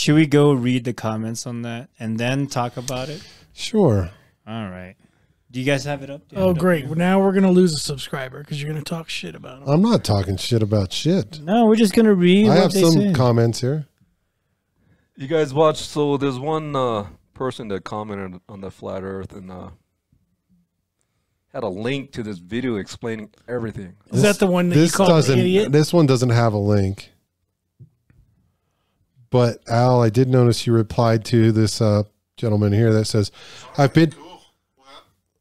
Should we go read the comments on that and then talk about it? Sure. All right. Do you guys have it up? Oh, great. Well, now we're going to lose a subscriber because you're going to talk shit about him. I'm not talking shit about shit. No, we're just going to read I what have they some said. comments here. You guys watched, so there's one person that commented on the flat earth and had a link to this video explaining everything. Is that the one that you called an idiot? This one doesn't have a link. But Al, I did notice you replied to this gentleman here that says, I've been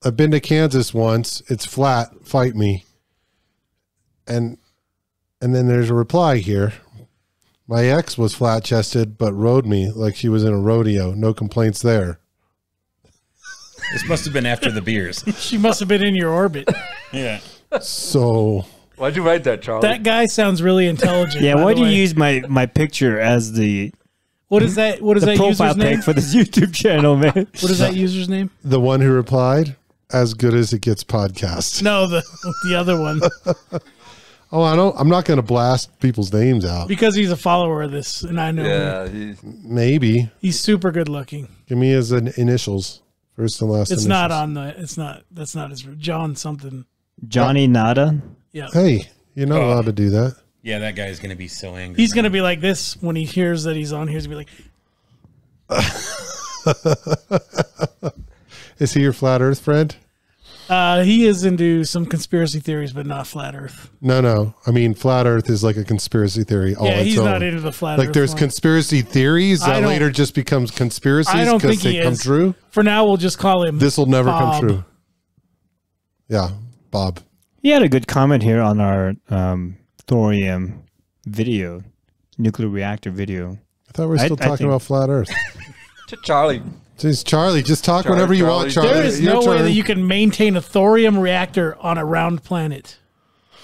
to Kansas once. It's flat. Fight me. And then there's a reply here. My ex was flat chested, but rode me like she was in a rodeo. No complaints there. This must have been after the beers. She must have been in your orbit. Yeah. So why'd you write that, Charlie? That guy sounds really intelligent. Yeah, why do you way. use my picture as the What is that? What is that profile user's name? pic for this YouTube channel, man? What is that user's name? the one who replied, as good as it gets podcast. No, the other one. Oh, I'm not going to blast people's names out. Because he's a follower of this, and I know him. Yeah, Maybe. He's super good looking. Give me his initials. First and last It's initials. not on the. It's not. That's not his. John something. Johnny Nada. Yeah. Hey, you're not allowed to do that. Yeah, that guy's going to be so angry. He's gonna be like this when he hears that he's on here. He's gonna be like, Is he your flat Earth friend? he is into some conspiracy theories, but not flat Earth. No. I mean, flat Earth is like a conspiracy theory. All Yeah, its he's own. not into the flat Earth. Like there's one. conspiracy theories I that don't- later just becomes conspiracies I don't because think they he come is. true. For now, we'll just call him. This will never Bob. come true. Yeah, Bob. He had a good comment here on our thorium video, nuclear reactor video. I thought we were still I talking think- about flat Earth. to Charlie. Jeez, Charlie, just talk whenever you want, Charlie. There is Your no way turn. that you can maintain a thorium reactor on a round planet.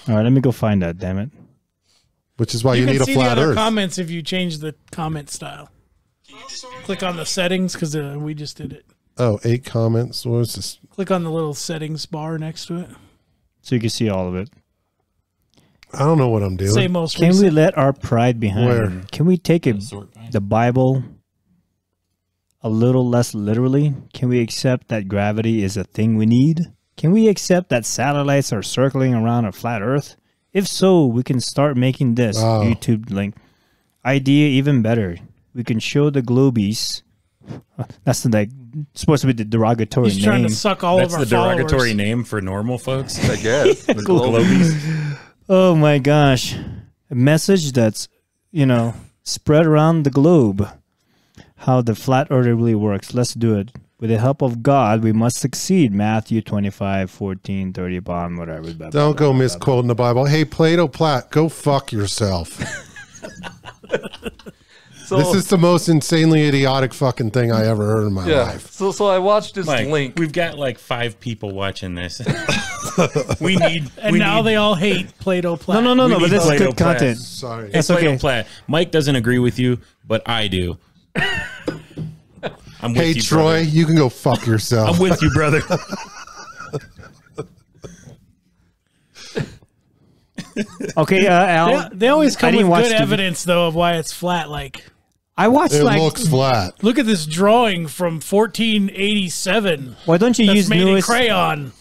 All right, let me go find that. Damn it! Which is why You you can need a see the flat other Earth. comments if you change the comment style. Click on the settings because we just did it. Oh, 8 comments. What was this? Click on the little settings bar next to it. So you can see all of it. I don't know what I'm doing. Say most Can we recent. let our pride behind? Where? Can we take the Bible a little less literally? Can we accept that gravity is a thing we need? Can we accept that satellites are circling around a flat Earth? If so, we can start making this YouTube link idea even better. We can show the globies. That's like supposed to be the derogatory He's name. trying to suck all That's of our the derogatory followers. name for normal folks. I guess. The Globies. Oh my gosh. A message that's, spread around the globe. How the flat earth really works. Let's do it. With the help of God, we must succeed. Matthew 25:14-30, bomb, whatever. Blah, blah, Don't blah, go blah, misquoting the Bible. Hey, Plato Platt, go fuck yourself. So, This is the most insanely idiotic fucking thing I ever heard in my life. So I watched this Mike, link. we've got like 5 people watching this. we need. And now they all hate Plato Platt. No, We but need this is Plato good Platt. content. Sorry. That's Plato okay. Platt. Mike doesn't agree with you, but I do. I'm with Hey, you, Troy, brother. you can go fuck yourself. I'm with you, brother. Okay, Al. They always I come didn't with watch good the- evidence, though, of why it's flat. Like, I watched It like. looks flat. look at this drawing from 1487. Why don't you That's use made in newest crayon.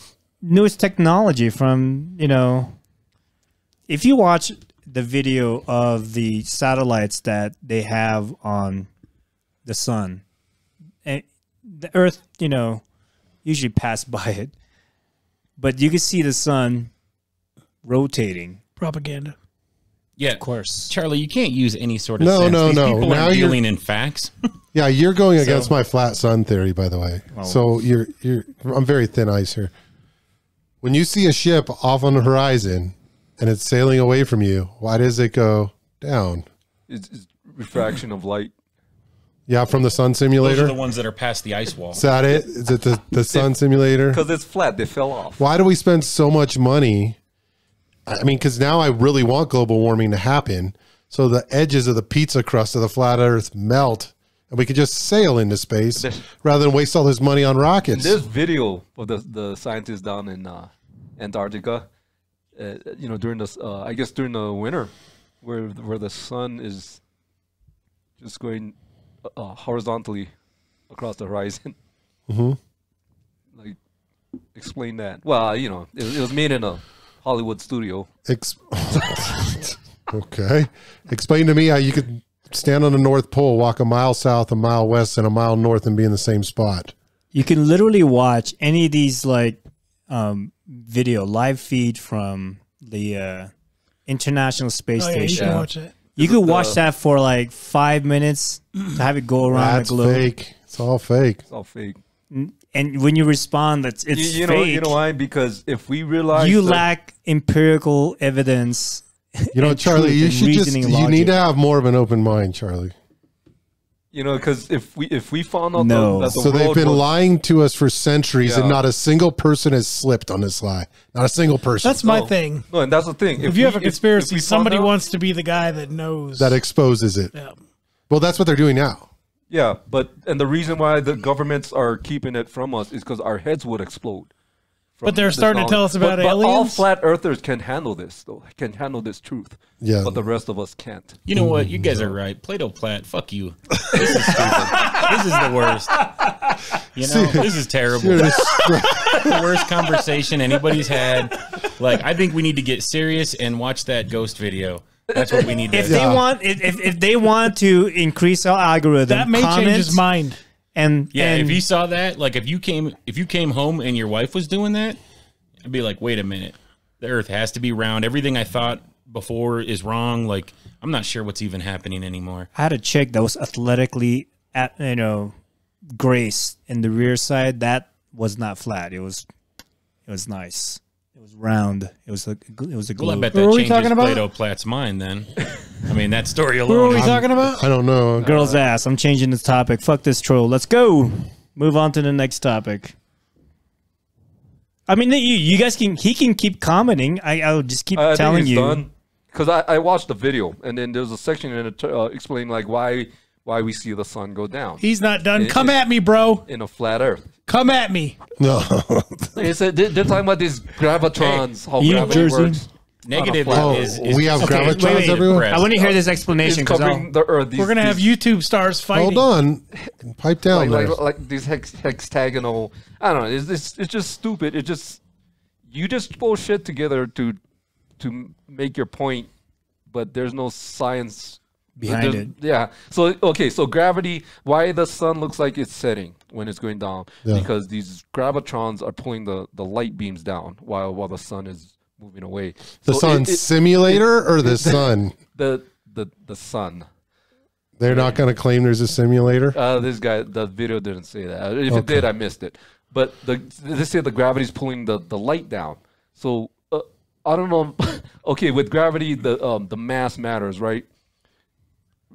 technology from if you watch the video of the satellites that they have on the sun, and the Earth, usually pass by it, but you can see the sun rotating. Propaganda. Yeah, Of course. Charlie, you can't use any sort of No, sense. no, These no. people Now are you're- dealing in facts. Yeah, you're going against my flat sun theory, by the way. Oh. So I'm very thin ice here. When you see a ship off on the horizon and it's sailing away from you, why does it go down? It's refraction of light. Yeah, from the sun Those are simulator. the ones that are past the ice wall. Is that it? Is it the sun simulator? Because it's flat. They fell off. Why do we spend so much money? I mean, because now I really want global warming to happen. So the edges of the pizza crust of the flat earth melt and we could just sail into space rather than waste all this money on rockets. This video of the scientists down in Antarctica, during the I guess during the winter, where the sun is just going horizontally across the horizon. Mm-hmm. Like, explain that. Well, you know, it was made in a Hollywood studio. Okay. Explain to me how you could stand on the North Pole, walk a mile south, a mile west, and a mile north and be in the same spot. You can literally watch any of these like video live feed from the International Space Oh, yeah, you Station. can watch it. You could watch that for like 5 minutes to have it go around That's the globe. fake. It's all fake. It's all fake. And when you respond, it's You fake. know why? Because if we realize You that- lack empirical evidence. You know, and Charlie, truth you and should just, reasoning you logic. need to have more of an open mind, Charlie. you know, because if we found out No. that the So they've world been was- lying to us for centuries, and Yeah. not a single person has slipped on this lie. Not a single person. That's my thing. No, and that's the thing. If you have a conspiracy, we found somebody out- wants to be the guy that knows. that exposes it. Yeah. Well, that's what they're doing now. Yeah, and the reason why the governments are keeping it from us is because our heads would explode. from But they're this starting to tell knowledge. us about but all aliens? flat earthers can handle this, though. Can handle this truth. Yeah. But the rest of us can't. You know what? You guys are right. Plato Platt, fuck you. This is stupid. This is the worst. You know, this is terrible. The worst conversation anybody's had. Like, I think we need to get serious and watch that ghost video. That's what we need to If do. they want, if they want to increase our algorithm, That may change comment his mind. And Yeah, and if you saw that, like if you came home and your wife was doing that, I'd be like, wait a minute, the Earth has to be round. Everything I thought before is wrong. Like I'm not sure what's even happening anymore. I had a chick that was athletically, graced in the rear side. That was not flat. It was nice. It was round. It was a Well, I globe. bet Who that are we changes talking about? Plato Platt's mind. Then, I mean, that story Who are alone. we talking about? I don't know. Girl's ass. I'm changing the topic. Fuck this troll. Let's go. Move on to the next topic. I mean, you guys he can keep commenting. I'll just keep I telling think he's you. done. Because I watched the video, and then there's a section in it explaining like why we see the sun go down He's not done. It- Come at me, bro. in a flat Earth. Come at me. No. They're talking about these gravitrons, how you gravity Jersey. works. Negative Oh, is we have Okay, gravitrons wait. everywhere? Press. I want to hear this It's explanation because covering the Earth. We're going to have YouTube stars fighting. Hold on. Pipe down there. like these hexagonal. I don't know. It's just stupid. You just pull shit together to make your point, but there's no science behind there's- it. Yeah. So so gravity. Why the sun looks like it's setting when it's going down? Yeah. Because these gravitrons are pulling the light beams down while the sun is moving away. The So sun simulator or the sun? the sun. They're not going to claim there's a simulator? This guy, the video didn't say that. If it did, I missed it. But they say the gravity's pulling the light down. So I don't know. Okay, with gravity, the mass matters, right?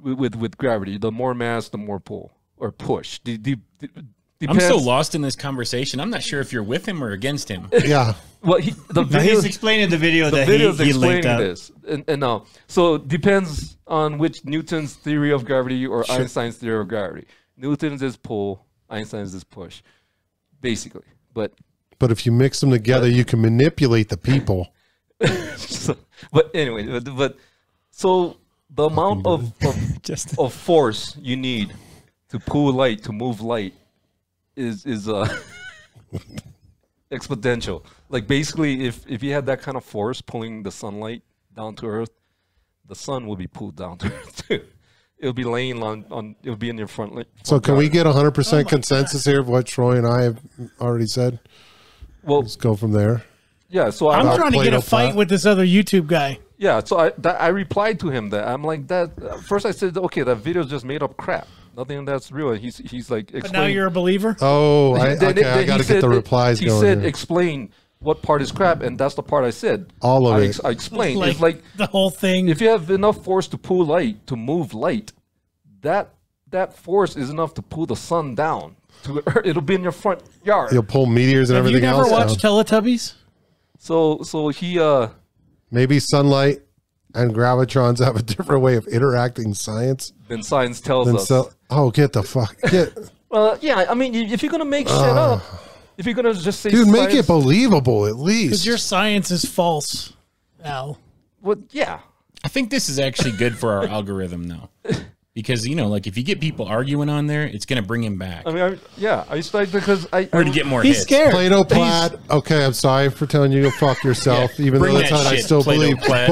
With gravity, the more mass, the more pull or push. I'm so lost in this conversation. I'm not sure if you're with him or against him. Yeah. Well, No, the video he's explaining the video that video's he linked explaining up. this, and now so it depends on which Newton's theory of gravity or Einstein's theory of gravity. Newton's is pull, Einstein's is push, basically. But But if you mix them together, you can manipulate the people. but anyway, so the amount of Just force you need to pull light to move light is exponential. Like basically, if you had that kind of force pulling the sunlight down to Earth, the sun will be pulled down to Earth too. It'll be laying on. It'll be in your front. So can we get 100% my consensus here of what Troy and I have already said? Well, Let's go from there. yeah. So I'm I trying to get a Plato fight Platt. with this other YouTube guy. yeah. So I replied to him that I'm like that. First I said, okay, that video's just made up crap. Nothing that's real. And he's like, But now explain. you're a believer? Oh, I Then got he to get said the that- replies He going said, here. explain what part is crap, and that's the part I said. All of I it. I explained. Like, It's like the whole thing. if you have enough force to pull light, to move light, that force is enough to pull the sun down. It'll be in your front yard. You'll pull meteors and Have you everything never else watched down. Teletubbies? So he Maybe sunlight and gravitrons have a different way of interacting science. then science tells Than us. get the fuck. Get, Yeah, I mean, if you're gonna make shit up, if you're gonna just say, dude, make it science- believable at Because least. your science is false, Al. Well, yeah. I think this is actually good for our algorithm, though. because like if you get people arguing on there, it's going to bring him back. I mean, I used to because or to get more He's hits. scared. Plato Platt. Okay, I'm sorry for telling you to fuck yourself, even though bring that's that what I shit, still Plato believe. Platt.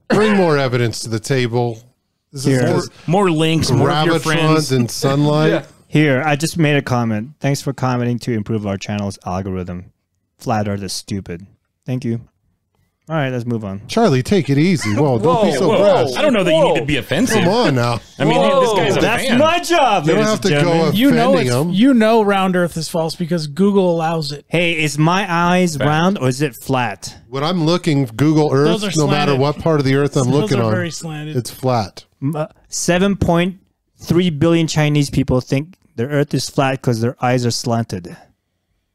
But bring more evidence to the table. This is More links, more of your friends. Gravitrons and sunlight. Yeah. Here, I just made a comment. Thanks for commenting to improve our channel's algorithm. Flat Earth is stupid. Thank you. All right, let's move on. Charlie, take it easy. Whoa, don't be so whoa. brash. I don't know that you need to be offensive. Come on now. I mean, this guy's a That's fan. my job. You don't ladies have to and go gentlemen. offending them. round Earth is false because Google allows it. Hey, is my eyes round or is it flat? When I'm looking Google Those Earth, are no matter slanted. what part of the Earth I'm Those looking are on, very slanted. it's flat. 7.3 billion Chinese people think the Earth is flat because their eyes are slanted.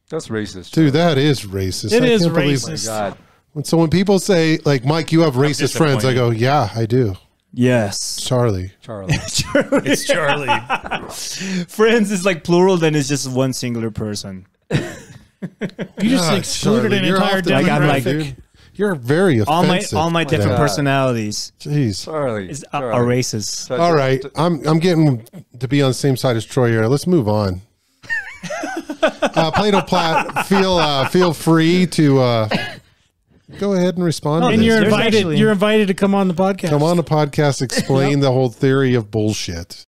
That's racist. Dude, that is racist. It I is can't believe- racist. God. So when people say, like, Mike, you have racist friends, I go, yeah, I do. Yes. Charlie. Charlie. It's Charlie. Friends is like plural, then it's just one singular person. You just God, excluded Charlie, an you're entire off the Like, I'm like- demographic. dude. You're very offensive. All my different Yeah. personalities Jeez. Charlie. are racist. All right. I'm getting to be on the same side as Troy here. Let's move on. Plato Platt, feel free to go ahead and respond to and this. you're There's invited. actually- You're invited to come on the podcast. Come on the podcast, explain the whole theory of bullshit.